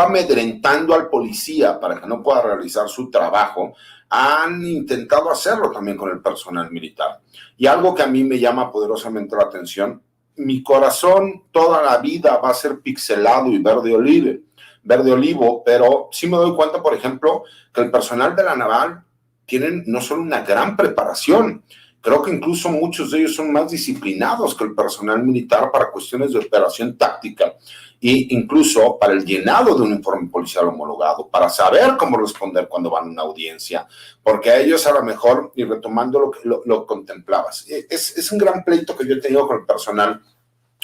amedrentando al policía para que no pueda realizar su trabajo, han intentado hacerlo también con el personal militar. Y algo que a mí me llama poderosamente la atención, mi corazón toda la vida va a ser pixelado y verde olivo, pero sí me doy cuenta, por ejemplo, que el personal de la naval tienen no solo una gran preparación, creo que incluso muchos de ellos son más disciplinados que el personal militar para cuestiones de operación táctica e incluso para el llenado de un informe policial homologado, para saber cómo responder cuando van a una audiencia, porque a ellos a lo mejor, y retomando lo contemplabas, es un gran pleito que yo he tenido con el personal,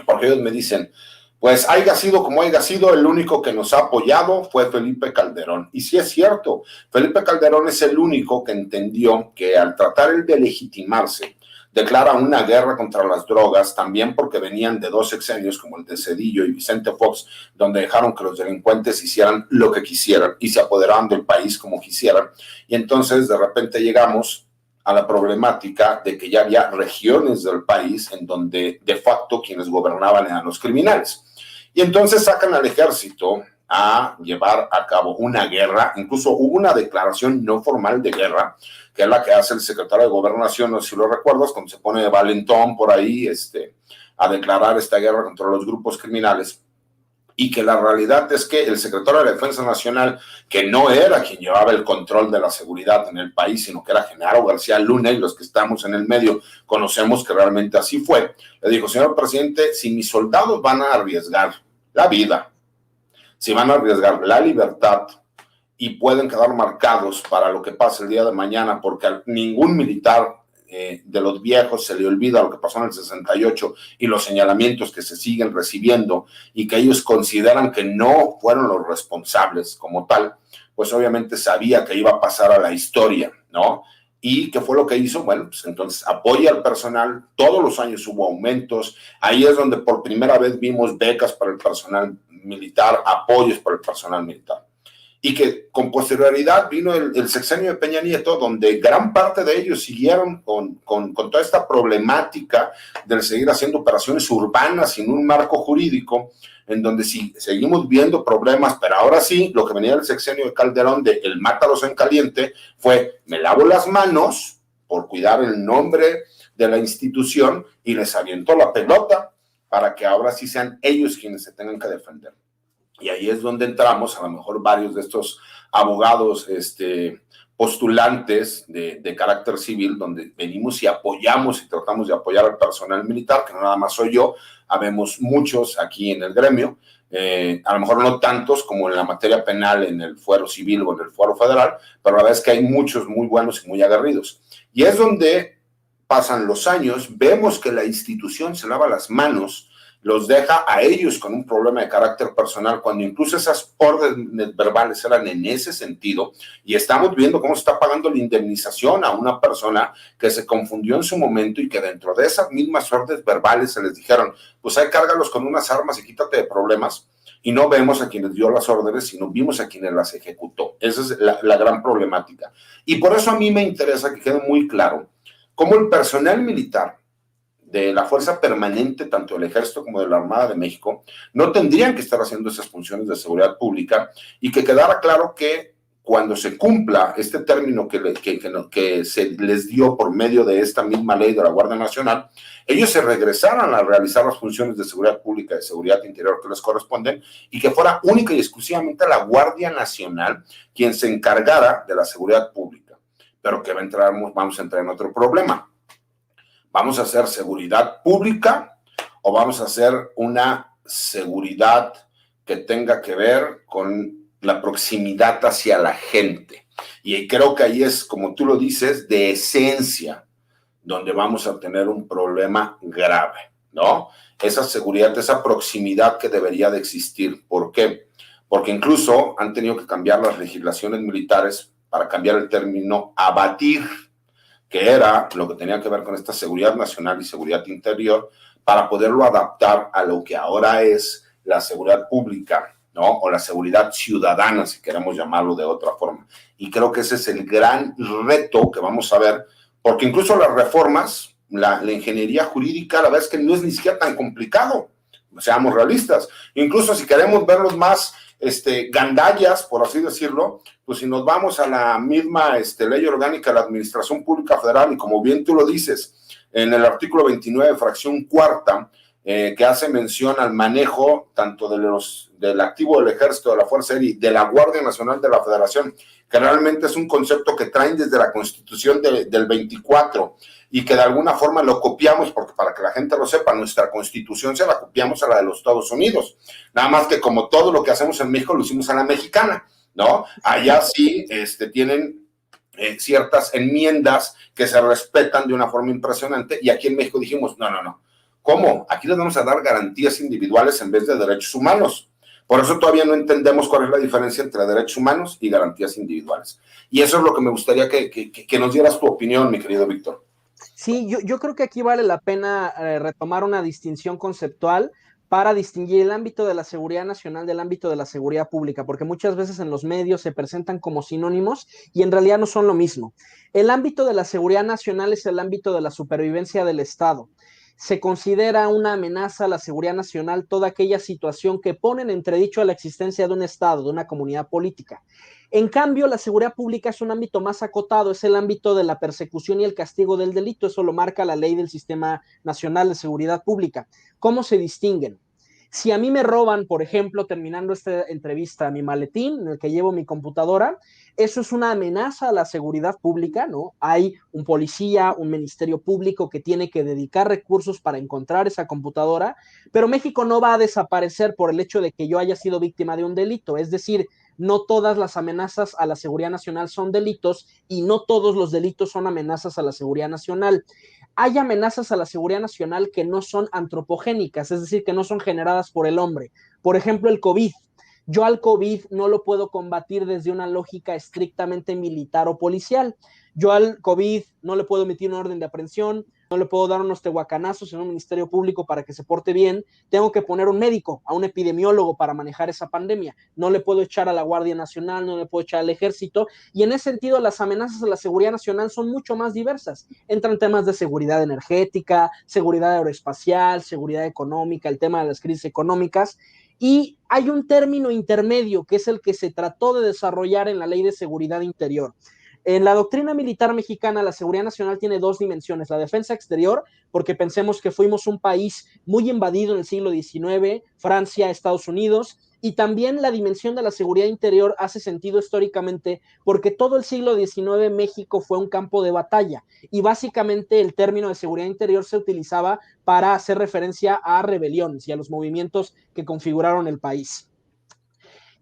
porque ellos me dicen, pues haya sido como haya sido, el único que nos ha apoyado fue Felipe Calderón. Y sí es cierto, Felipe Calderón es el único que entendió que al tratar el de legitimarse, declara una guerra contra las drogas, también porque venían de 2 sexenios como el de Zedillo y Vicente Fox, donde dejaron que los delincuentes hicieran lo que quisieran y se apoderaban del país como quisieran. Y entonces de repente llegamos a la problemática de que ya había regiones del país en donde de facto quienes gobernaban eran los criminales. Y entonces sacan al ejército a llevar a cabo una guerra, incluso hubo una declaración no formal de guerra, que es la que hace el secretario de Gobernación, no sé si lo recuerdas, cuando se pone de valentón por ahí a declarar esta guerra contra los grupos criminales, y que la realidad es que el secretario de Defensa Nacional, que no era quien llevaba el control de la seguridad en el país, sino que era Genaro García Luna, y los que estamos en el medio conocemos que realmente así fue, le dijo, señor presidente, si mis soldados van a arriesgar la vida, si van a arriesgar la libertad y pueden quedar marcados para lo que pase el día de mañana, porque a ningún militar de los viejos se le olvida lo que pasó en el 68 y los señalamientos que se siguen recibiendo y que ellos consideran que no fueron los responsables como tal, pues obviamente sabía que iba a pasar a la historia, ¿no? ¿Y qué fue lo que hizo? Bueno, pues entonces apoya al personal, todos los años hubo aumentos, ahí es donde por primera vez vimos becas para el personal militar, apoyos para el personal militar. Y que con posterioridad vino el sexenio de Peña Nieto, donde gran parte de ellos siguieron con toda esta problemática de seguir haciendo operaciones urbanas sin un marco jurídico, en donde sí seguimos viendo problemas, pero ahora sí, lo que venía del sexenio de Calderón, de el mátalos en caliente, fue me lavo las manos por cuidar el nombre de la institución y les avientó la pelota para que ahora sí sean ellos quienes se tengan que defender. Y ahí es donde entramos, a lo mejor varios de estos abogados postulantes de carácter civil, donde venimos y apoyamos y tratamos de apoyar al personal militar, que no nada más soy yo, habemos muchos aquí en el gremio, a lo mejor no tantos como en la materia penal en el fuero civil o en el fuero federal, pero la verdad es que hay muchos muy buenos y muy aguerridos. Y es donde pasan los años, vemos que la institución se lava las manos, los deja a ellos con un problema de carácter personal, cuando incluso esas órdenes verbales eran en ese sentido, y estamos viendo cómo se está pagando la indemnización a una persona que se confundió en su momento y que dentro de esas mismas órdenes verbales se les dijeron, pues ahí cárgalos con unas armas y quítate de problemas, y no vemos a quienes dio las órdenes, sino vimos a quienes las ejecutó. Esa es la gran problemática. Y por eso a mí me interesa que quede muy claro cómo el personal militar de la fuerza permanente, tanto del Ejército como de la Armada de México, no tendrían que estar haciendo esas funciones de seguridad pública, y que quedara claro que cuando se cumpla este término que se les dio por medio de esta misma ley de la Guardia Nacional, ellos se regresaran a realizar las funciones de seguridad pública y de seguridad interior que les corresponden, y que fuera única y exclusivamente la Guardia Nacional quien se encargara de la seguridad pública. Pero que vamos a entrar en otro problema. ¿Vamos a hacer seguridad pública o vamos a hacer una seguridad que tenga que ver con la proximidad hacia la gente? Y creo que ahí es, como tú lo dices, de esencia, donde vamos a tener un problema grave, ¿no? Esa seguridad, esa proximidad que debería de existir. ¿Por qué? Porque incluso han tenido que cambiar las legislaciones militares para cambiar el término abatir, que era lo que tenía que ver con esta seguridad nacional y seguridad interior, para poderlo adaptar a lo que ahora es la seguridad pública, ¿no? O la seguridad ciudadana, si queremos llamarlo de otra forma. Y creo que ese es el gran reto que vamos a ver, porque incluso las reformas, la ingeniería jurídica, la verdad es que no es ni siquiera tan complicado, seamos realistas. Incluso si queremos verlos más gandallas, por así decirlo, pues si nos vamos a la misma ley orgánica de la Administración Pública Federal, y como bien tú lo dices, en el artículo 29, fracción cuarta, que hace mención al manejo tanto del activo del Ejército, de la Fuerza Aérea y de la Guardia Nacional de la Federación, que realmente es un concepto que traen desde la Constitución del 24 y que de alguna forma lo copiamos, porque para que la gente lo sepa, nuestra Constitución se la copiamos a la de los Estados Unidos, nada más que como todo lo que hacemos en México lo hicimos a la mexicana, ¿no? Allá sí tienen ciertas enmiendas que se respetan de una forma impresionante, y aquí en México dijimos, no, ¿cómo? Aquí les vamos a dar garantías individuales en vez de derechos humanos. Por eso todavía no entendemos cuál es la diferencia entre derechos humanos y garantías individuales. Y eso es lo que me gustaría que nos dieras tu opinión, mi querido Víctor. Sí, yo creo que aquí vale la pena retomar una distinción conceptual para distinguir el ámbito de la seguridad nacional del ámbito de la seguridad pública, porque muchas veces en los medios se presentan como sinónimos y en realidad no son lo mismo. El ámbito de la seguridad nacional es el ámbito de la supervivencia del Estado. Se considera una amenaza a la seguridad nacional toda aquella situación que pone en entredicho a la existencia de un Estado, de una comunidad política. En cambio, la seguridad pública es un ámbito más acotado, es el ámbito de la persecución y el castigo del delito, eso lo marca la ley del Sistema Nacional de Seguridad Pública. ¿Cómo se distinguen? Si a mí me roban, por ejemplo, terminando esta entrevista, mi maletín en el que llevo mi computadora, eso es una amenaza a la seguridad pública, ¿no? Hay un policía, un ministerio público que tiene que dedicar recursos para encontrar esa computadora, pero México no va a desaparecer por el hecho de que yo haya sido víctima de un delito, es decir, no todas las amenazas a la seguridad nacional son delitos y no todos los delitos son amenazas a la seguridad nacional. Hay amenazas a la seguridad nacional que no son antropogénicas, es decir, que no son generadas por el hombre. Por ejemplo, el COVID. Yo al COVID no lo puedo combatir desde una lógica estrictamente militar o policial. Yo al COVID no le puedo emitir una orden de aprehensión, no le puedo dar unos tehuacanazos en un ministerio público para que se porte bien. Tengo que poner un médico, a un epidemiólogo para manejar esa pandemia. No le puedo echar a la Guardia Nacional, no le puedo echar al Ejército. Y en ese sentido, las amenazas a la seguridad nacional son mucho más diversas. Entran temas de seguridad energética, seguridad aeroespacial, seguridad económica, el tema de las crisis económicas. Y hay un término intermedio que es el que se trató de desarrollar en la Ley de Seguridad Interior. En la doctrina militar mexicana, la seguridad nacional tiene dos dimensiones: la defensa exterior, porque pensemos que fuimos un país muy invadido en el siglo XIX, Francia, Estados Unidos, y también la dimensión de la seguridad interior hace sentido históricamente porque todo el siglo XIX México fue un campo de batalla y básicamente el término de seguridad interior se utilizaba para hacer referencia a rebeliones y a los movimientos que configuraron el país.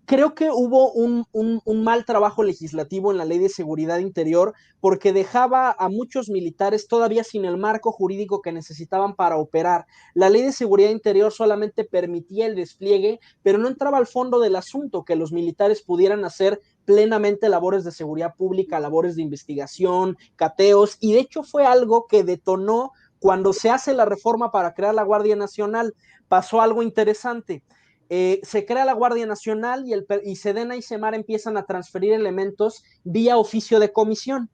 Creo que hubo un mal trabajo legislativo en la Ley de Seguridad Interior porque dejaba a muchos militares todavía sin el marco jurídico que necesitaban para operar. La Ley de Seguridad Interior solamente permitía el despliegue, pero no entraba al fondo del asunto, que los militares pudieran hacer plenamente labores de seguridad pública, labores de investigación, cateos, y de hecho fue algo que detonó cuando se hace la reforma para crear la Guardia Nacional. Pasó algo interesante. Se crea la Guardia Nacional y Sedena y Semar empiezan a transferir elementos vía oficio de comisión.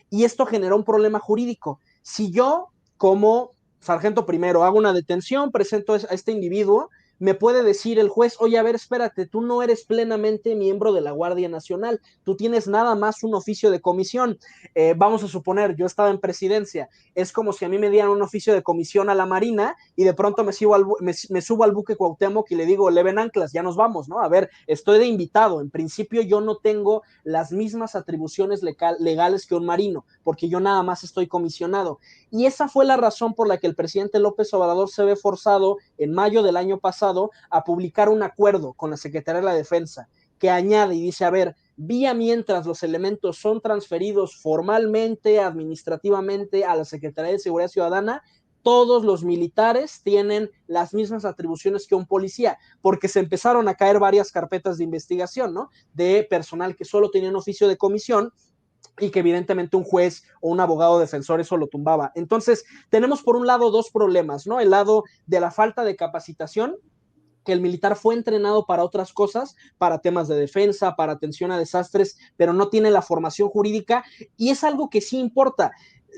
Y esto generó un problema jurídico. Si yo, como sargento primero, hago una detención, presento a este individuo, me puede decir el juez: oye, a ver, espérate, tú no eres plenamente miembro de la Guardia Nacional, tú tienes nada más un oficio de comisión. Vamos a suponer, yo estaba en presidencia, es como si a mí me dieran un oficio de comisión a la Marina y de pronto me subo al buque Cuauhtémoc y le digo: leven anclas, ya nos vamos, ¿no? A ver, estoy de invitado, en principio yo no tengo las mismas atribuciones legales que un marino, porque yo nada más estoy comisionado. Y esa fue la razón por la que el presidente López Obrador se ve forzado en mayo del año pasado a publicar un acuerdo con la Secretaría de la Defensa que añade y dice: a ver, vía mientras los elementos son transferidos formalmente, administrativamente a la Secretaría de Seguridad Ciudadana, todos los militares tienen las mismas atribuciones que un policía, porque se empezaron a caer varias carpetas de investigación, ¿no? De personal que solo tenía un oficio de comisión y que evidentemente un juez o un abogado defensor eso lo tumbaba. Entonces, tenemos por un lado dos problemas, ¿no? El lado de la falta de capacitación, que el militar fue entrenado para otras cosas, para temas de defensa, para atención a desastres, pero no tiene la formación jurídica, y es algo que sí importa.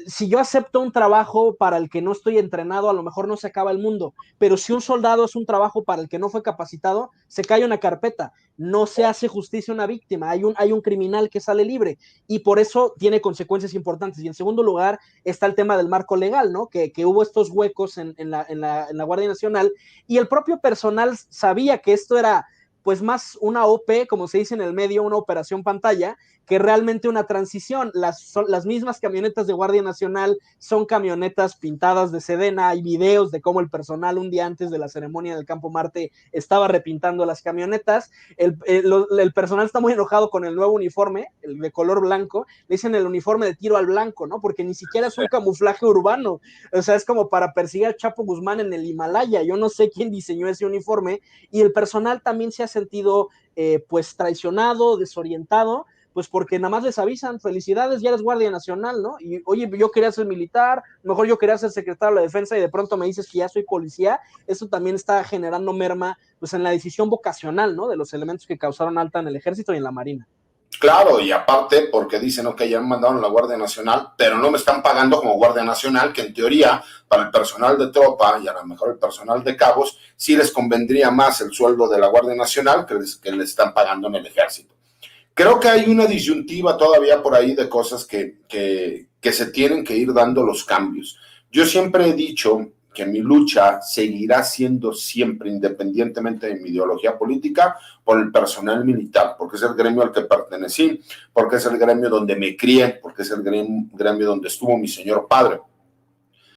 si yo acepto un trabajo para el que no estoy entrenado, a lo mejor no se acaba el mundo, pero si un soldado es un trabajo para el que no fue capacitado, se cae una carpeta, no se hace justicia a una víctima, hay un criminal que sale libre y por eso tiene consecuencias importantes. Y en segundo lugar está el tema del marco legal, ¿no? Que hubo estos huecos en la Guardia Nacional y el propio personal sabía que esto era pues más una OP, como se dice en el medio, una operación pantalla, que realmente una transición. Las mismas camionetas de Guardia Nacional son camionetas pintadas de Sedena, hay videos de cómo el personal un día antes de la ceremonia del Campo Marte estaba repintando las camionetas, el personal está muy enojado con el nuevo uniforme, el de color blanco, le dicen el uniforme de tiro al blanco, ¿no? Porque ni siquiera es un camuflaje urbano, o sea, es como para perseguir al Chapo Guzmán en el Himalaya, yo no sé quién diseñó ese uniforme, y el personal también se ha sentido pues traicionado, desorientado, pues porque nada más les avisan, felicidades, ya eres Guardia Nacional, ¿no? Y oye, yo quería ser militar, mejor yo quería ser secretario de la Defensa y de pronto me dices que ya soy policía, eso también está generando merma pues en la decisión vocacional, ¿no? De los elementos que causaron alta en el Ejército y en la Marina. Claro, y aparte porque dicen, ok, ya me mandaron a la Guardia Nacional, pero no me están pagando como Guardia Nacional, que en teoría para el personal de tropa y a lo mejor el personal de cabos, sí les convendría más el sueldo de la Guardia Nacional que les están pagando en el Ejército. Creo que hay una disyuntiva todavía por ahí de cosas que se tienen que ir dando los cambios. Yo siempre he dicho que mi lucha seguirá siendo siempre, independientemente de mi ideología política, por el personal militar, porque es el gremio al que pertenecí, porque es el gremio donde me crié, porque es el gremio donde estuvo mi señor padre.